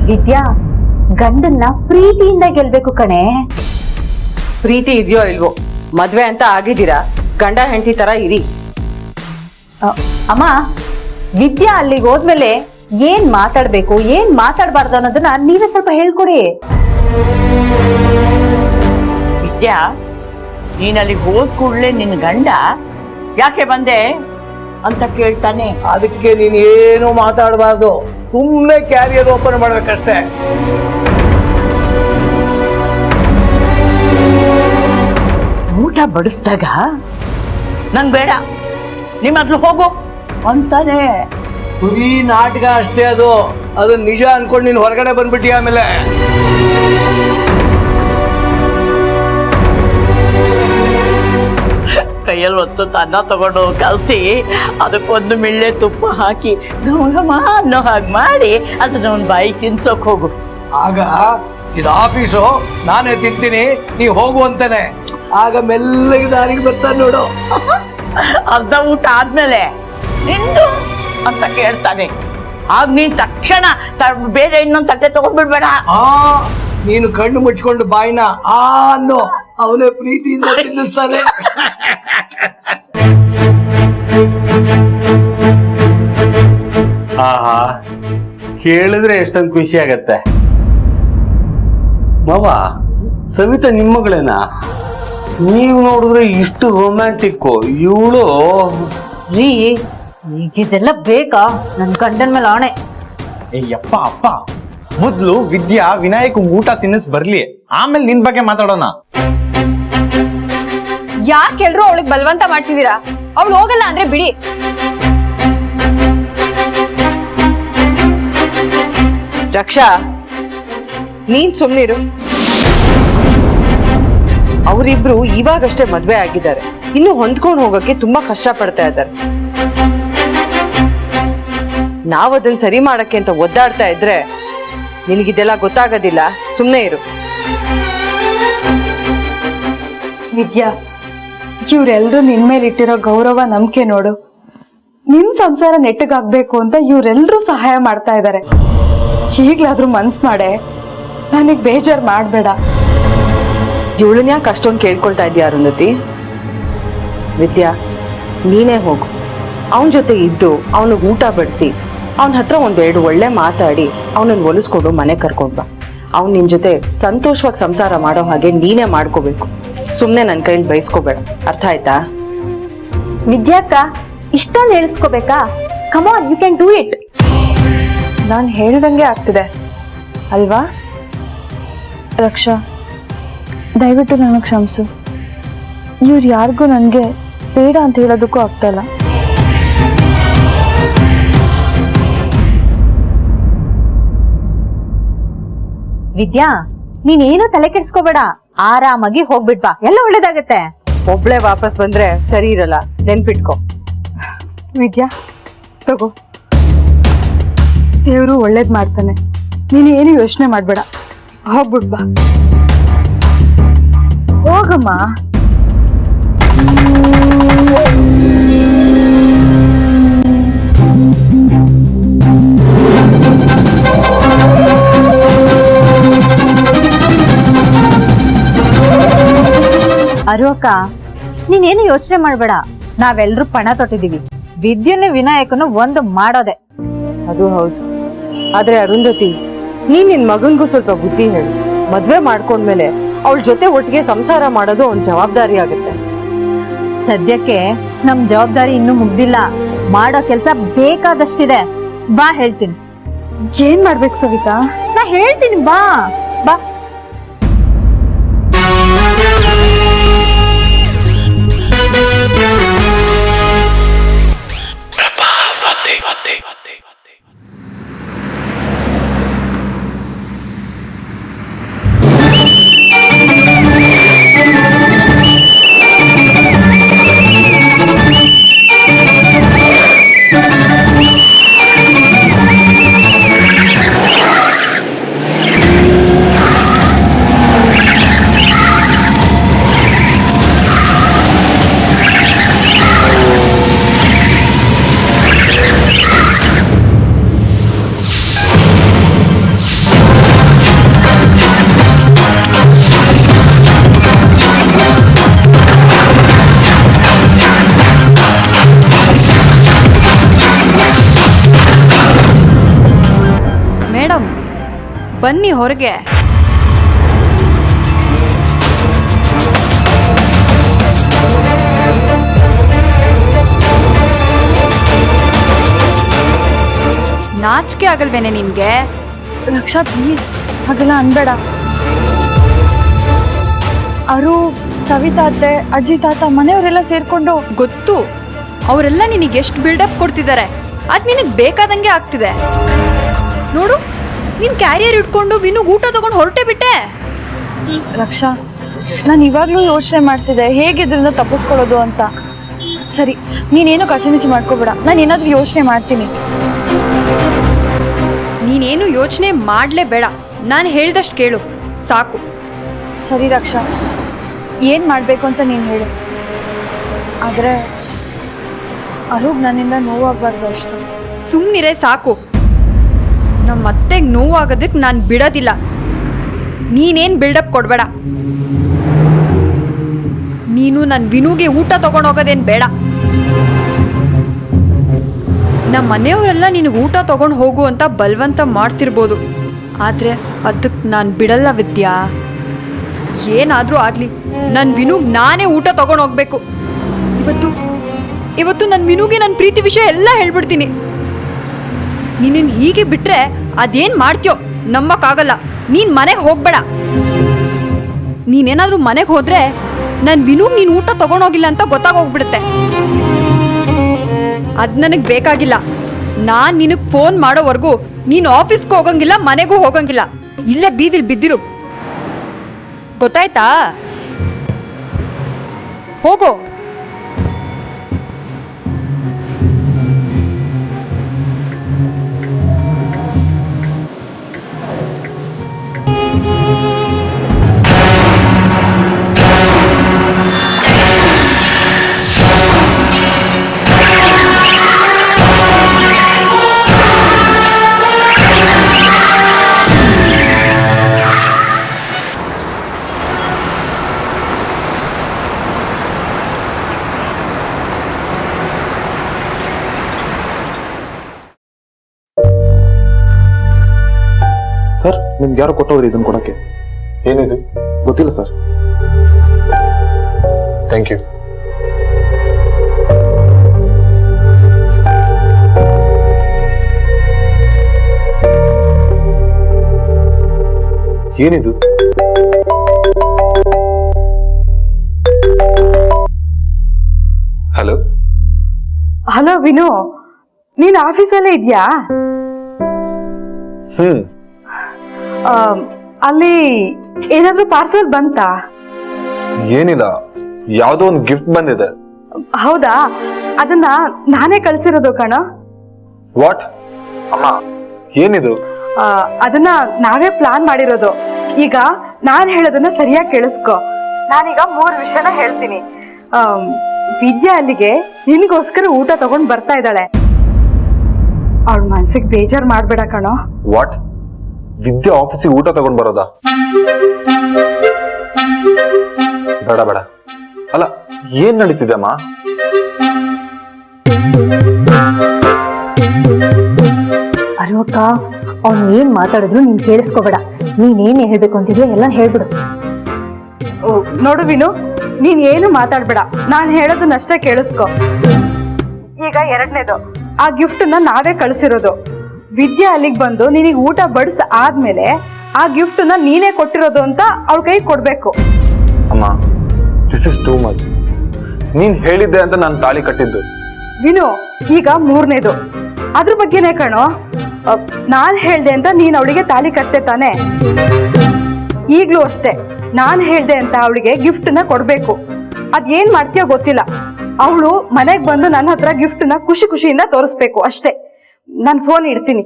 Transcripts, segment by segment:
ವಿದ್ಯಾ, ಗಂಡನ್ನ ಪ್ರೀತಿಯಿಂದ ಗೆಲ್ಬೇಕು ಕಣೆ. ಪ್ರೀತಿ ಇದೆಯೋ ಇಲ್ವೋ, ಮದ್ವೆ ಅಂತ ಆಗಿದ್ದೀರಾ, ಗಂಡ ಹೆಂಡತಿ ತರ ಇರಿ. ಅಮ್ಮ, ವಿದ್ಯಾ ಅಲ್ಲಿಗೆ ಹೋದ್ಮೇಲೆ ಏನ್ ಮಾತಾಡ್ಬೇಕು ಏನ್ ಮಾತಾಡ್ಬಾರ್ದು ಅನ್ನೋದನ್ನ ನೀವೇ ಸ್ವಲ್ಪ ಹೇಳ್ಕೊಡಿ. ವಿದ್ಯಾ, ನೀನ್ ಅಲ್ಲಿಗೆ ಹೋದ್ ಕೂಡ್ಲೆ ನಿನ್ ಗಂಡ ಯಾಕೆ ಬಂದೆ ಅಂತ ಕೇಳ್ತಾನೆ. ಅದಕ್ಕೆ ನೀನ್ ಏನು ಮಾತಾಡಬಾರ್ದು, ಸುಮ್ಮನೆ ಕ್ಯಾರಿಯರ್ ಓಪನ್ ಮಾಡ್ಬೇಕಷ್ಟೇ. ಊಟ ಬಡಿಸ್ದಾಗ ನಂಗ್ ಬೇಡ, ನಿಮ್ಮ ಮೊದ್ಲು ಹೋಗು ಅಂತಾನೆ. ಬರೀ ನಾಟಕ ಅಷ್ಟೇ ಅದು ನಿಜ ಅನ್ಕೊಂಡು ನೀನ್ ಹೊರಗಡೆ ಬಂದ್ಬಿಟ್ಟಿ. ಆಮೇಲೆ ಕೈಯಲ್ಲಿ ಹೊತ್ತು ಅನ್ನ ತಗೊಂಡು ಕಲಸಿ ಅದಕ್ಕೊಂದು ಮಿಳ್ಳೆ ತುಪ್ಪ ಹಾಕಿ ಘಮ ಘಮ ಅನ್ನೋ ಹಾಗೆ ಮಾಡಿ ಅದನ್ನ ಒಂದು ಬಾಯಿ ತಿನ್ಸೋಕ್ ಹೋಗು. ಆಗ ಇದು ಆಫೀಸು, ನಾನೇ ತಿಂತೀನಿ, ನೀ ಹೋಗು ಅಂತಾನೆ. ಆಗ ಮೆಲ್ಲಗೆ ದಾರಿಗೆ ಬರ್ತಾನೆ ನೋಡು. ಅರ್ಧ ಊಟ ಆದ್ಮೇಲೆ ನಿಂದು ಅಂತ ಕೇಳ್ತಾನೆ. ಆಗ ನೀನ್ ತಕ್ಷಣ ಬೇರೆ ಇನ್ನೊಂದು ತಟ್ಟೆ ತಗೊಂಡ್ಬಿಡ್ಬೇಡ. ನೀನು ಕಣ್ಣು ಮುಚ್ಕೊಂಡು ಬಾಯಿನ ಅನ್ನೋ, ಅವನೇ ಪ್ರೀತಿಯಿಂದ ತಿನ್ನಿಸ್ತಾನೆ. ಆಹಾ, ಕೇಳಿದ್ರೆ ಎಷ್ಟೊಂದು ಖುಷಿ ಆಗತ್ತೆ. ಮಾವ, ಸವಿತಾ ನಿಮ್ಮ ಮಗಳೇನಾ? ನೀವು ನೋಡಿದ್ರೆ ಇಷ್ಟು ರೊಮ್ಯಾಂಟಿಕ್ಕು. ಇವಳು ರೀ, ಈಗಿದೆಲ್ಲ ಬೇಕಾ? ನನ್ ಗಂಡನ ಮೇಲೆ ಆಣೆ. ಯಪ್ಪ ಅಪ್ಪ, ಮೊದ್ಲು ವಿದ್ಯಾ ವಿನಾಯಕ್ ಊಟ ತಿನ್ನಿಸ್ ಬರ್ಲಿ, ಆಮೇಲೆ ನಿನ್ ಬಗ್ಗೆ ಮಾತಾಡೋಣ. ಯಾಕೆಲ್ರು ಅವಳಿಗೆ ಬಲವಂತ ಮಾಡ್ತಿದ್ದೀರಾ? ಅವಳು ಹೋಗಲ್ಲ ಅಂದ್ರೆ ಬಿಡಿ. ರಕ್ಷಾ, ನೀನ್ ಸುಮ್ನಿರು. ಅವರಿಬ್ರು ಇವಾಗಷ್ಟೇ ಮದ್ವೆ ಆಗಿದ್ದಾರೆ, ಇನ್ನು ಹೊಂದ್ಕೊಂಡು ಹೋಗಕ್ಕೆ ತುಂಬಾ ಕಷ್ಟ ಪಡ್ತಾ ಇದ್ದಾರೆ. ನಾವದನ್ನ ಸರಿ ಮಾಡಕ್ಕೆ ಅಂತ ಒದ್ದಾಡ್ತಾ ಇದ್ರೆ ನಿನಗಿದೆಲ್ಲ ಗೊತ್ತಾಗೋದಿಲ್ಲ. ಸುಮ್ನೆ ಇರು. ವಿದ್ಯಾ, ಇವ್ರೆಲ್ರು ನಿನ್ ಮೇಲೆ ಇಟ್ಟಿರೋ ಗೌರವ ನಂಬಿಕೆ ನೋಡು. ನಿನ್ ಸಂಸಾರ ನೆಟ್ಟಗಾಗ್ಬೇಕು ಅಂತ ಇವ್ರೆಲ್ರೂ ಸಹಾಯ ಮಾಡ್ತಾ ಇದ್ದಾರೆ. ಈಗ್ಲಾದ್ರೂ ಮನ್ಸ್ ಮಾಡೆ, ನನಗ್ ಬೇಜಾರ್ ಮಾಡ್ಬೇಡ. ಇವಳನ್ನ ಯಾಕೆ ಅಷ್ಟೊಂದು ಕೇಳ್ಕೊಳ್ತಾ ಇದೀಯ ಅರುಂಧತಿ? ವಿದ್ಯಾ, ನೀನೇ ಹೋಗು, ಅವನ ಜೊತೆ ಇದ್ದು ಅವನಿಗೆ ಊಟ ಬಡಿಸಿ ಅವನ ಹತ್ರ ಒಂದೆರಡು ಒಳ್ಳೆ ಮಾತಾಡಿ ಅವನನ್ನು ಒಲಿಸ್ಕೊಂಡು ಮನೆ ಕರ್ಕೊಂಡ್ ಬಾ. ಅವ್ನು ನಿನ್ ಜೊತೆ ಸಂತೋಷವಾಗಿ ಸಂಸಾರ ಮಾಡೋ ಹಾಗೆ ನೀನೇ ಮಾಡ್ಕೋಬೇಕು. ಸುಮ್ನೆ ನನ್ನ ಕೈಯಲ್ಲಿ ಬಯಸ್ಕೋಬೇಡ, ಅರ್ಥ ಆಯ್ತಾ? ವಿದ್ಯಾಕ್ಕ, ಇಷ್ಟೊಂದು ಹೇಳಿಸ್ಕೋಬೇಕಾ? Come on, you can do it. ನಾನು ಹೇಳ್ದಂಗೆ ಆಗ್ತಿದೆ ಅಲ್ವಾ? ರಕ್ಷಾ, ದಯವಿಟ್ಟು ನನಗೆ ಕ್ಷಮಿಸು. ಇವ್ರು ಯಾರಿಗೂ ನನಗೆ ಬೇಡ ಅಂತ ಹೇಳೋದಕ್ಕೂ ಆಗ್ತಾಯಿಲ್ಲ. ವಿದ್ಯಾ, ನೀನೇನು ತಲೆ ಕೆಡ್ಸ್ಕೋಬೇಡ, ಆರಾಮಾಗಿ ಹೋಗ್ಬಿಟ್ಬಾ, ಎಲ್ಲ ಒಳ್ಳೇದಾಗತ್ತೆ. ಒಬ್ಳೆ ವಾಪಸ್ ಬಂದ್ರೆ ಸರಿ ಇರಲ್ಲ, ನೆನ್ಪಿಟ್ಕೋ. ವಿದ್ಯಾ, ತಗೋ, ದೇವರು ಒಳ್ಳೇದ್ ಮಾಡ್ತಾನೆ. ನೀನು ಏನು ಯೋಚನೆ ಮಾಡ್ಬೇಡ, ಹೋಗ್ಬಿಡ್ಬಾ. ಹೋಗಮ್ಮ. ಅರು ಅಕ್ಕ, ನೀನೇನು ಯೋಚನೆ ಮಾಡ್ಬೇಡ, ನಾವೆಲ್ರೂ ಪಣ ತೊಟ್ಟಿದೀವಿ. ವಿದ್ಯುನ್ನು ವಿನಾಯಕನು ಒಂದು ಮಾಡೋದೆ. ಅದು ಹೌದು. ಆದ್ರೆ ಅರುಂಧತಿ, ನೀನ್ ನಿನ್ ಮಗನ್ಗೂ ಸ್ವಲ್ಪ ಬುದ್ಧಿ ಹೇಳು. ಮದ್ವೆ ಮಾಡ್ಕೊಂಡ್ಮೇಲೆ ಅವಳ ಜೊತೆ ಒಟ್ಟಿಗೆ ಸಂಸಾರ ಮಾಡೋದು ಒಂದ್ ಜವಾಬ್ದಾರಿ ಆಗುತ್ತೆ. ಸದ್ಯಕ್ಕೆ ನಮ್ ಜವಾಬ್ದಾರಿ ಇನ್ನೂ ಮುಗ್ದಿಲ್ಲ, ಮಾಡೋ ಕೆಲ್ಸ ಬೇಕಾದಷ್ಟಿದೆ. ಬಾ, ಹೇಳ್ತೀನಿ. ಏನ್ ಮಾಡ್ಬೇಕು ಸವಿತಾ? ನಾ ಹೇಳ್ತೀನಿ, ಬಾ ಬಾ. ಬನ್ನಿ ಹೊರಗೆ. ನಾಚಿಕೆ ಆಗಲ್ವೇನೆ ನಿನ್ಗೆ? ರಕ್ಷಾ ಪ್ಲೀಸ್ ಹಾಗೆಲ್ಲ ಅನ್ಬೇಡ. ಅವರು ಸವಿತಾ ಅತ್ತೆ, ಅಜ್ಜಿ ತಾತ ಮನೆಯವರೆಲ್ಲ ಸೇರ್ಕೊಂಡು ಗೊತ್ತು, ಅವರೆಲ್ಲ ನಿನಗೆ ಎಷ್ಟು ಬಿಲ್ಡಪ್ ಕೊಡ್ತಿದ್ದಾರೆ. ಅದು ನಿನಗೆ ಬೇಕಾದಂಗೆ ಆಗ್ತಿದೆ. ನೋಡು, ನೀನು ಕ್ಯಾರಿಯರ್ ಇಟ್ಕೊಂಡು ವಿನುಗ್ ಊಟ ತಗೊಂಡು ಹೊರಟೆ ಬಿಟ್ಟೆ. ರಕ್ಷಾ, ನಾನು ಇವಾಗಲೂ ಯೋಚನೆ ಮಾಡ್ತಿದ್ದೆ ಹೇಗೆ ಇದರಿಂದ ತಪ್ಪಿಸ್ಕೊಳ್ಳೋದು ಅಂತ. ಸರಿ, ನೀನೇನು ಕಸಿಮಿಸಿ ಮಾಡ್ಕೋಬೇಡ, ನಾನು ಏನಾದರೂ ಯೋಚನೆ ಮಾಡ್ತೀನಿ. ನೀನೇನು ಯೋಚನೆ ಮಾಡಲೇಬೇಡ, ನಾನು ಹೇಳ್ದಷ್ಟು ಕೇಳು ಸಾಕು. ಸರಿ ರಕ್ಷಾ, ಏನು ಮಾಡಬೇಕು ಅಂತ ನೀನು ಹೇಳು. ಆದರೆ ಅರುಗ್ ನನ್ನಿಂದ ನೋವಾಗಬಾರ್ದು ಅಷ್ಟು. ಸುಮ್ಮನಿರೇ ಸಾಕು. ನಮ್ಮ ಅತ್ತೆಗೆ ನೋವಾಗೋದಕ್ಕೆ ನಾನು ಬಿಡೋದಿಲ್ಲ. ನೀನೇನು ಬಿಲ್ಡಪ್ ಕೊಡಬೇಡ. ನೀನು ನನ್ನ ವಿನುಗೆ ಊಟ ತಗೊಂಡೋಗೋದೇನು ಬೇಡ. ನಮ್ಮ ಮನೆಯವರೆಲ್ಲ ನಿನಗೆ ಊಟ ತಗೊಂಡು ಹೋಗು ಅಂತ ಬಲವಂತ ಮಾಡ್ತಿರ್ಬೋದು, ಆದರೆ ಅದಕ್ಕೆ ನಾನು ಬಿಡಲ್ಲ ವಿದ್ಯಾ. ಏನಾದರೂ ಆಗಲಿ ನನ್ನ ವಿನುಗೆ ನಾನೇ ಊಟ ತಗೊಂಡು ಹೋಗ್ಬೇಕು. ಇವತ್ತು ನನ್ನ ವಿನುಗೆ ನನ್ನ ಪ್ರೀತಿ ವಿಷಯ ಎಲ್ಲ ಹೇಳ್ಬಿಡ್ತೀನಿ. ನೀನು ಹೀಗೆ ಬಿಟ್ಟರೆ ಅದೇನು ಮಾಡ್ತೀಯೋ ನಂಬಕ್ಕಾಗಲ್ಲ. ನೀನು ಮನೆಗೆ ಹೋಗಬೇಡ. ನೀನೇನಾದರೂ ಮನೆಗೆ ಹೋದರೆ ನನ್ನ ವಿನುಗೆ ನೀನು ಊಟ ತಗೊಂಡೋಗಿಲ್ಲ ಅಂತ ಗೊತ್ತಾಗೋಗ್ಬಿಡುತ್ತೆ. ಅದು ನನಗೆ ಬೇಕಾಗಿಲ್ಲ. ನಾನು ನಿನಗೆ ಫೋನ್ ಮಾಡೋವರೆಗೂ ನೀನು ಆಫೀಸ್ಗೂ ಹೋಗಂಗಿಲ್ಲ, ಮನೆಗೂ ಹೋಗಂಗಿಲ್ಲ. ಇಲ್ಲೇ ಬೀದಿಲಿ ಬಿದ್ದಿರು, ಗೊತ್ತಾಯ್ತಾ? ಹೋಗೋ. ಸರ್, ನಿಮ್ಗೆ ಯಾರು ಕೊಟ್ಟವ್ರಿ ಇದನ್ನ ಕೊಡಕ್ಕೆ? ಏನಿದು ಗೊತ್ತಿಲ್ಲ ಸರ್. Thank you. ಏನಿದು? ಹಲೋ ಹಲೋ ವಿನು, ನೀನು ಆಫೀಸಲ್ಲೇ ಇದೆಯಾ? ಅಲ್ಲಿ ಏನಾದ್ರೂ ಪಾರ್ಸಲ್ ಬಂತಾ? ಏನಿಲ್ಲ, ಯಾವ್ದೋ ಒಂದು ಗಿಫ್ಟ್ ಬಂದಿದೆ. ಹೌದಾ? ಅದನ್ನ ನಾನೇ ಕಳ್ಸಿರೋದು ಕಣೋ. ವಾಟ್? ಅಮ್ಮ, ಏನಿದು? ಅದನ್ನ ನಾವೇ ಪ್ಲಾನ್ ಮಾಡಿರೋದು. ಈಗ ನಾನ್ ಹೇಳೋದನ್ನ ಸರಿಯಾಗಿ ಕೇಳಿಸ್ಕೊ. ನಾನೀಗ 3 ವಿಷಯನ ಹೇಳ್ತೀನಿ. ವಿದ್ಯಾ ಅಲ್ಲಿಗೆ ನಿನಗೋಸ್ಕರ ಊಟ ತಗೊಂಡ್ ಬರ್ತಾ ಇದ್ದಾಳೆ. ಅವಳ ಮನ್ಸಿಗೆ ಬೇಜಾರ್ ಮಾಡ್ಬೇಡ ಕಣೋ. ವಾಟ್? ವಿದ್ಯಾ ಆಫೀಸಿಗೆ ಊಟ ತಗೊಂಡ್ ಬರೋದಾ? ಬೇಡ ಬೇಡ. ಅಲ್ಲ, ಏನ್ ನಡೀತಿದೆ ಅಮ್ಮ? ಅಕ್ಕ, ಅವ್ನು ಏನ್ ಮಾತಾಡಿದ್ರು ನೀನ್ ಕೇಳಿಸ್ಕೋಬೇಡ. ನೀನೇನ್ ಹೇಳ್ಬೇಕು ಅಂತಿದ್ಯೋ ಎಲ್ಲ ಹೇಳ್ಬಿಡು. ನೋಡು ವಿನು, ನೀನ್ ಏನು ಮಾತಾಡ್ಬೇಡ, ನಾನ್ ಹೇಳೋದನ್ನಷ್ಟೇ ಕೇಳಿಸ್ಕೊ. ಈಗ 2ನೇದು, ಆ ಗಿಫ್ಟ್ ನಾವೇ ಕಳಿಸಿರೋದು. ವಿದ್ಯಾ ಅಲ್ಲಿಗೆ ಬಂದು ನಿನಗೆ ಊಟ ಬಡಿಸ್ ಆದ್ಮೇಲೆ ಆ ಗಿಫ್ಟ್ ನೀನೇ ಕೊಟ್ಟಿರೋದು ಅಂತ ಅವಳ ಕೈ ಕೊಡ್ಬೇಕು. ಅಮ್ಮ, ದಿಸ್ ಇಸ್ ಟೂ ಮಚ್. ನೀನ್ ಹೇಳಿದ್ದೆ ಅಂತ ನಾನು ತಾಳಿ ಕಟ್ಟಿದ್ದು. ವಿನು, ಈಗ 3ನೇದು, ಅದ್ರ ಬಗ್ಗೆನೇ ಕಣೋ. ನಾನ್ ಹೇಳ್ದೆ ಅಂತ ನೀನ್ ಅವಳಿಗೆ ತಾಳಿ ಕಟ್ಟೆ ತಾನೆ. ಈಗ್ಲೂ ಅಷ್ಟೇ, ನಾನ್ ಹೇಳ್ದೆ ಅಂತ ಅವಳಿಗೆ ಗಿಫ್ಟ್ ಕೊಡ್ಬೇಕು. ಅದೇನ್ ಮಾಡ್ತೀಯೋ ಗೊತ್ತಿಲ್ಲ. ಅವಳು ಮನೆಗ್ ಬಂದು ನನ್ನ ಹತ್ರ ಗಿಫ್ಟ್ ಖುಷಿ ಖುಷಿಯಿಂದ ತೋರಿಸ್ಬೇಕು ಅಷ್ಟೇ. ನಾನು ಫೋನ್ ಇಡ್ತೀನಿ.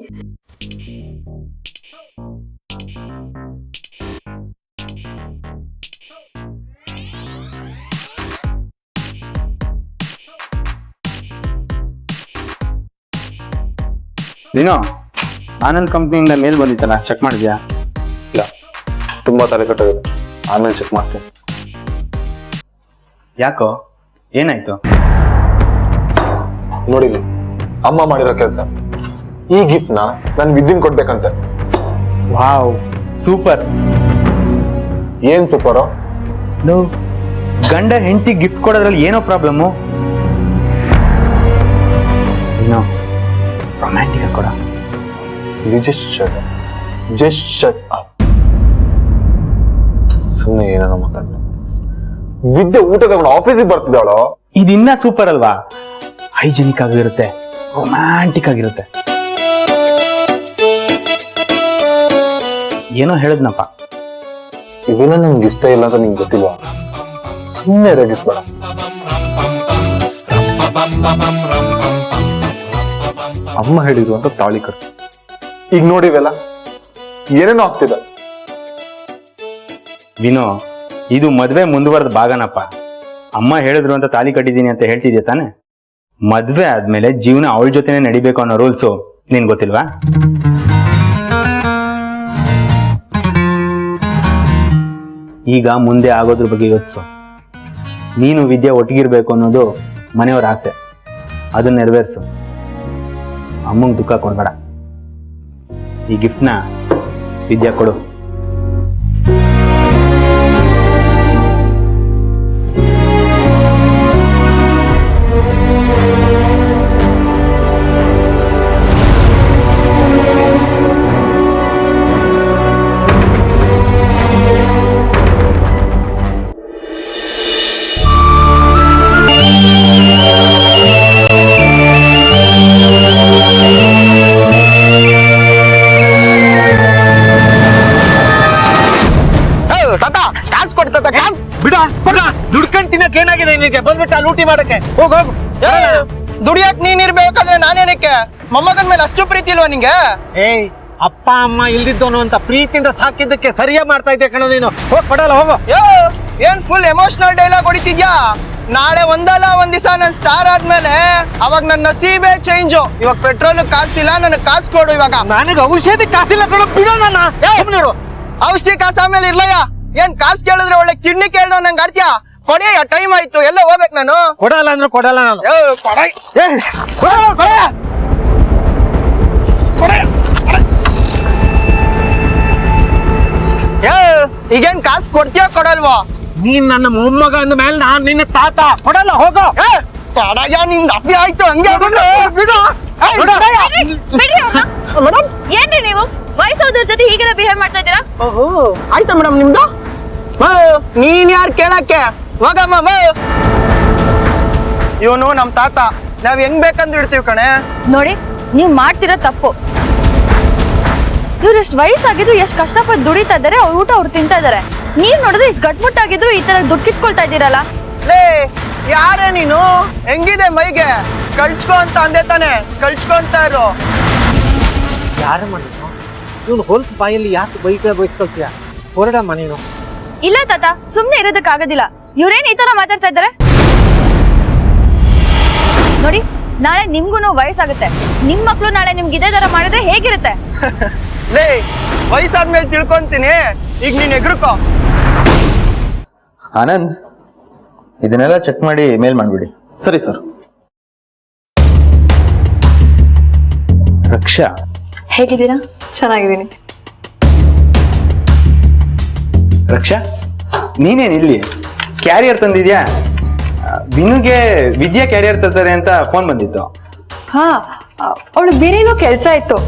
ನೀನು ಆನಂದ್ ಕಂಪ್ನಿಯಿಂದ ಮೇಲ್ ಬಂದಿತ್ತಲ್ಲ, ಚೆಕ್ ಮಾಡಿದ್ಯಾ? ಇಲ್ಲ, ತುಂಬಾ ತಲೆ ಕಟ್ಟೋಗಿದೆ. ಆಮೇಲೆ ಚೆಕ್ ಮಾಡ್ತೀನಿ. ಯಾಕೋ, ಏನಾಯ್ತು? ನೋಡಿಲಿ, ಅಮ್ಮ ಮಾಡಿರೋ ಕೆಲಸ. ಈ ಗಿಫ್ಟ್ ನಾನು ವಿದ್ಯನ್ ಕೊಡ್ಬೇಕಂತೆ. Wow, super. ಏನ್ ಸೂಪರು? ಗಂಡ ಹೆಂಡತಿ ಗಿಫ್ಟ್ ಕೊಡೋದ್ರಲ್ಲಿ ಏನೋ ಪ್ರಾಬ್ಲಮ್ಮು? ಏನೋ ರೊಮ್ಯಾಂಟಿಕ್ ಕೊಡ. Just shut up. ಸುಮ್ಮನೆ ಏನೋ ಮಾತಾಡ. ವಿದ್ಯೆ ಊಟ ತಗೊಂಡು ಆಫೀಸಿಗೆ ಬರ್ತಿದ್ದಾಳೋ? ಇದಿನ್ನ ಸೂಪರ್ ಅಲ್ವಾ? ಹೈಜಿನಿಕ್ ಆಗಿರುತ್ತೆ, ರೊಮ್ಯಾಂಟಿಕ್ ಆಗಿರುತ್ತೆ. ಏನೋ ಹೇಳದ್ನಪ್ಪ. ಇದನ್ನ ನಮ್ಗೆ ಇಷ್ಟ ಇಲ್ಲ ಅಂತ ನಿಂಗೆ ಗೊತ್ತಿಲ್ವಾ? ಸುಮ್ಮನೆ ರೇಗಿಸ್ಬೇಡ. ಅಮ್ಮ ಹೇಳಿದ್ರು ಅಂತ ತಾಳಿ ಕಟ್ಟಿ ಈಗ ನೋಡಿವೆಲ್ಲ ಏನೇನೋ ಆಗ್ತಿದೆ. ವಿನೋ, ಇದು ಮದ್ವೆ ಮುಂದುವರೆದ ಭಾಗನಪ್ಪ. ಅಮ್ಮ ಹೇಳಿದ್ರು ಅಂತ ತಾಳಿ ಕಟ್ಟಿದೀನಿ ಅಂತ ಹೇಳ್ತಿದ್ಯಾ ತಾನೆ? ಮದ್ವೆ ಆದ್ಮೇಲೆ ಜೀವನ ಅವಳ ಜೊತೆನೆ ನಡಿಬೇಕು ಅನ್ನೋ ರೂಲ್ಸು ನಿನ್ ಗೊತ್ತಿಲ್ವಾ? ಈಗ ಮುಂದೆ ಆಗೋದ್ರ ಬಗ್ಗೆ ಯೋಚಿಸು. ನೀನು ವಿದ್ಯೆ ಒಟ್ಟಿಗಿರ್ಬೇಕು ಅನ್ನೋದು ಮನೆಯವರ ಆಸೆ. ಅದನ್ನ ನೆರವೇರಿಸು. ಅಮ್ಮಂಗೆ ದುಃಖ ಕೊಡ್ಬೇಡ. ಈ ಗಿಫ್ಟ್ನ ವಿದ್ಯಾ ಕೊಡು. ದುಡ್ಕೊಂಡ್ ತಿನ್ನಕ್ ಏನಾಗಿದೆ ನಿನಗೆ? ಬಂದ್ಬಿಟ್ಟು ಲೂಟಿ ಮಾಡಕ್ಕೆ ಹೋಗ್ ಹೋಗು. ದುಡಿಯಕ್ ನೀನ್ ಇರ್ಬೇಕಾದ್ರೆ ನಾನೇನಕ್ಕೆ? ಮೊಮ್ಮಗನ್ ಮೇಲೆ ಅಷ್ಟು ಪ್ರೀತಿ ಇಲ್ವಾ ನಿಂಗೆ? ಏಯ್, ಅಪ್ಪ ಅಮ್ಮ ಇಲ್ದಿದ್ದವನು ಅಂತ ಪ್ರೀತಿಯಿಂದ ಸಾಕಿದ್ದಕ್ಕೆ ಸರಿಯೇ ಮಾಡ್ತಾ ಇದ್ದೆ ಕಣೋ ನೀನು. ಹೋಗ್ ಕೊಡಲ್ಲ, ಹೋಗೋ. ಏನ್ ಫುಲ್ ಎಮೋಷನಲ್ ಡೈಲಾಗ್ ಹೊಡಿತಿದ್ಯಾ? ನಾಳೆ ಒಂದಲ್ಲ ಒಂದ್ ದಿವಸ ನನ್ ಸ್ಟಾರ್ ಆದ್ಮೇಲೆ ಅವಾಗ ನನ್ನ ನಸೀಬೇ ಚೇಂಜು. ಇವಾಗ ಪೆಟ್ರೋಲ್ ಕಾಸಿಲ್ಲ, ನನಗ್ ಕಾಸು ಕೊಡು. ಇವಾಗ ನನಗೆ ಔಷಧಿ ಕಾಸಿಲ್ಲ ಕಣೋ, ಬಿಡೋ ನನ್ನ. ಔಷಧಿ ಕಾಸು ಆಮೇಲೆ ಇರ್ಲಯ್ಯ. ಏನ್ ಕಾಸು ಕೇಳಿದ್ರೆ ಒಳ್ಳೆ ಕಿಡ್ನಿ ಕೇಳ್ದವ್ ನಂಗೆ ಆಡ್ತೀಯ? ಕೊಡೆಯ, ಟೈಮ್ ಆಯ್ತು, ಎಲ್ಲ ಹೋಗ್ಬೇಕು ನಾನು. ಕೊಡಲ್ಲ ಅಂದ್ರೆ ಕೊಡಲ್ಲ ನಾನು. ಈಗೇನ್ ಕಾಸು ಕೊಡ್ತೀಯ ಕೊಡಲ್ವಾ? ನೀನ್ ನನ್ನ ಮೊಮ್ಮಗ ಅಂದ ಮೇಲೆ ನಾನ್ ನಿನ್ನ ತಾತ. ಕೊಡಲ್ಲ, ಹೋಗೋ. ಕಡಯ ನಿಂದ ಅತಿ ಆಯ್ತು. ಹಂಗೆ ಮೇಡಮ್, ಏನ್ರಿ ನೀವು ವಯಸ್ಸಾದ್ರ ಜೊತೆ ಹೀಗೆಲ್ಲ ಬಿಹೇವ್ ಮಾಡ್ತಾ ಇದ್ದೀರಾ? ಆಯ್ತಾ ಮೇಡಮ್ ನಿಮ್ದು? ನೀನ್ ಯಾರು ಕೇಳಕ್ಕೆ? ಹೋಗಮ್ಮ. ಇವನು ನಮ್ ತಾತ. ನಾವ್ ಹೆಂಗ್ ಬೇಕಂದ್ರೆ ಇಡ್ತೀವಿ ಕಣೆ. ನೋಡಿ, ನೀವು ಮಾಡ್ತಿರೋ ತಪ್ಪು. ಇವ್ರು ಎಷ್ಟು ವಯಸ್ಸಾಗಿದ್ರು ಎಷ್ಟು ಕಷ್ಟಪಟ್ಟು ದುಡಿತಾ ಇದಾರೆ. ಅವ್ರ ಊಟ ಅವ್ರು ತಿಂತಾ ಇದಾರೆ. ನೀವ್ ನೋಡಿದ್ರೆ ಇಷ್ಟು ಗಟ್ಮುಟ್ಟಾಗಿದ್ರು ಈ ತರ ದುಡ್ಡು ಕಿತ್ಕೊಳ್ತಾ ಇದ್ದೀರಲ್ಲ. ಲೇ, ಯಾರೇ ನೀನು? ಹೆಂಗಿದೆ ಮೈಗೆ? ಕಳ್ಸ್ಕೊ ಅಂತ ಅಂದೆ ತಾನೆ, ಕಳ್ಸ್ಕೊಂತ ಇರು. ಯಾರು ಮಾಡಿದ್ರು? ಇವನು ಹೋಲ್ಸ್ ಬಾಯಲ್ಲಿ ಯಾಕೆ ಬೈಸ್ಕೊಳ್ತೀಯ? ಹೊರಡಮ್ಮ ನೀನು. ಇಲ್ಲ ತಾತ, ಸುಮ್ನೆ ಇರೋದಕ್ಕಾಗೋದಿಲ್ಲ. ಇವ್ರೇನ್ ಈ ತರ ಮಾತಾಡ್ತಾ ಇದ್ದಾರೆ? ನೋಡಿ, ನಾಳೆ ನಿಮ್ಗೂನು ವಯಸ್ಸಾಗುತ್ತೆ. ನಿಮ್ ಮಕ್ಳು ನಾಳೆ ನಿಮ್ಗೆ ಇದೇ ತರ ಮಾಡಿದ್ರೆ ಹೇಗಿರುತ್ತೆ? ಲೇ, ವಯಸ್ಸಾದ್ಮೇಲೆ ತಿಳ್ಕೊಂತೀನಿ. ಈಗ ನೀನ್ ಎಗ್ರುಕೋ. ಆನಂದ್, ಇದನ್ನೆಲ್ಲ ಚೆಕ್ ಮಾಡಿ ಮೇಲ್ ಮಾಡ್ಬಿಡಿ. ಸರಿ ಸರ್. ರಕ್ಷಾ, ಹೇಗಿದ್ದೀರಾ? ಚೆನ್ನಾಗಿದ್ದೀನಿ. ರಕ್ಷಾ, ನೀನೇನ್ ಇಲ್ಲಿ ಕ್ಯಾರಿಯರ್ ತಂದಿದ್ಯಾ? ವಿನುಗೆ ವಿದ್ಯಾ ಕ್ಯಾರಿಯರ್ ತರ್ತಾರೆ ಅಂತ ಫೋನ್ ಬಂದಿತ್ತು. ಹಾ, ಅವಳು ಬೇರೇನೋ ಕೆಲಸ ಇತ್ತು,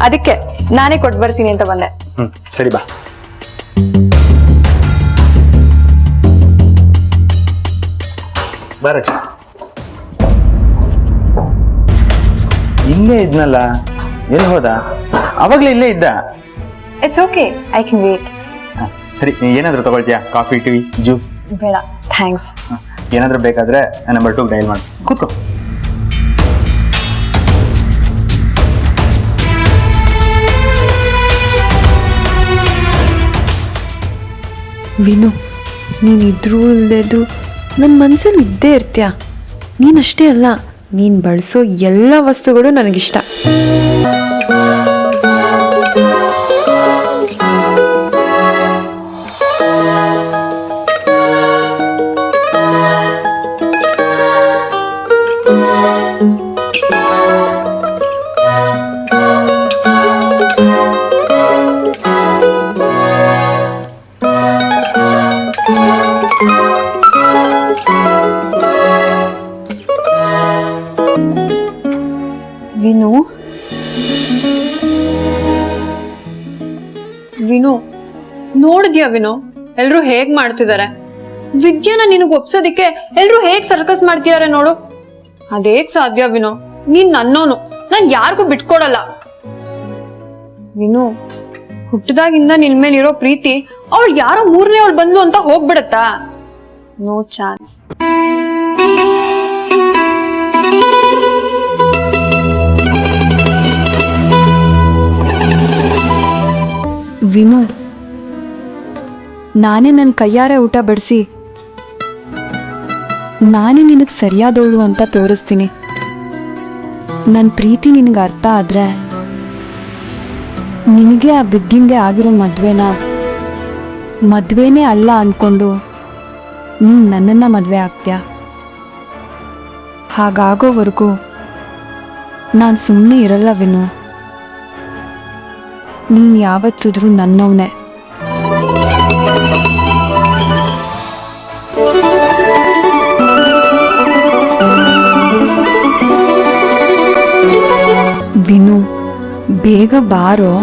ಅದಕ್ಕೆ ನಾನೇ ಕೊಟ್ಟು ಬರ್ತೀನಿ ಅಂತ ಬಂದೆ. ಸರಿ ಬಾ. ರಕ್ಷಾ, ಇಲ್ಲೇ ಇದ್ನಲ್ಲ, ಎಲ್ಲಿ ಹೋದ? ಅವಾಗ್ಲೇ ಇಲ್ಲೇ ಇದ್ದ. It's okay, I can wait. ಸರಿ, ಏನಾದ್ರೂ ತಗೊಳ್ತೀಯಾ? Coffee, tea, juice? ಬೇಡ, ಥ್ಯಾಂಕ್ಸ್. ಏನಾದ್ರೂ ಬೇಕಾದ್ರೆ ನಂಬರ್ 2 ಡಯಲ್ ಮಾಡಿ. ಕೂತ್ಕೋ. ವಿನು, ನೀನಿದ್ರೂ ಇಲ್ದೇದು ನನ್ನ ಮನಸ್ಸಲ್ಲಿ ಇದ್ದೇ ಇರ್ತೀಯ. ನೀನಷ್ಟೇ ಅಲ್ಲ, ನೀನು ಬಳಸೋ ಎಲ್ಲ ವಸ್ತುಗಳು ನನಗಿಷ್ಟ. ವಿನು, ನೋಡಿದ್ಯಾ ವಿನು, ಎಲ್ರು ಹೇಗ್ ಮಾಡ್ತಿದ್ದಾರೆ. ವಿದ್ಯಾನ ನಿನಗ್ ಒಪ್ಸೋದಿಕ್ಕೆ ಎಲ್ರು ಹೇಗ್ ಸರ್ಕಸ್ ಮಾಡ್ತಿದಾರೆ ನೋಡು. ಅದೇಗ್ ಸಾಧ್ಯ ವಿನು? ನೀನ್ ನನ್ನೋನು, ನಾನ್ ಯಾರಿಗೂ ಬಿಟ್ಕೊಡಲ್ಲ. ವಿನು, ಹುಟ್ಟದಾಗಿಂದ ನಿನ್ ಮೇಲಿರೋ ಪ್ರೀತಿ ಅವಳು ಯಾರೋ ಮೂರನೇ ಅವಳು ಬಂದ್ಲು ಅಂತ ಹೋಗ್ಬಿಡತ್ತಾ? No chance. ವಿನು, ನಾನೇ ನನ್ನ ಕೈಯಾರೆ ಊಟ ಬಡಿಸಿ ನಾನೇ ನಿನಗೆ ಸರಿಯಾದವಳು ಅಂತ ತೋರಿಸ್ತೀನಿ. ನನ್ನ ಪ್ರೀತಿ ನಿನಗೆ ಅರ್ಥ ಆದ್ರೆ ನಿನಗೆ ಆ ವಿದ್ಯಂಗೆ ಆಗಿರೋ ಮದ್ವೆನೇ ಅಲ್ಲ ಅನ್ಕೊಂಡು ನೀನು ನನ್ನನ್ನು ಮದುವೆ ಆಗ್ತೀಯ. ಹಾಗಾಗೋವರೆಗೂ ನಾನು ಸುಮ್ಮನೆ ಇರಲ್ಲ ವಿನು. ನೀನು ಯಾವತ್ತಿದ್ರೂ ನನ್ನವನೇ. ವಿನು, ಬೇಗ ಬಾರೋ.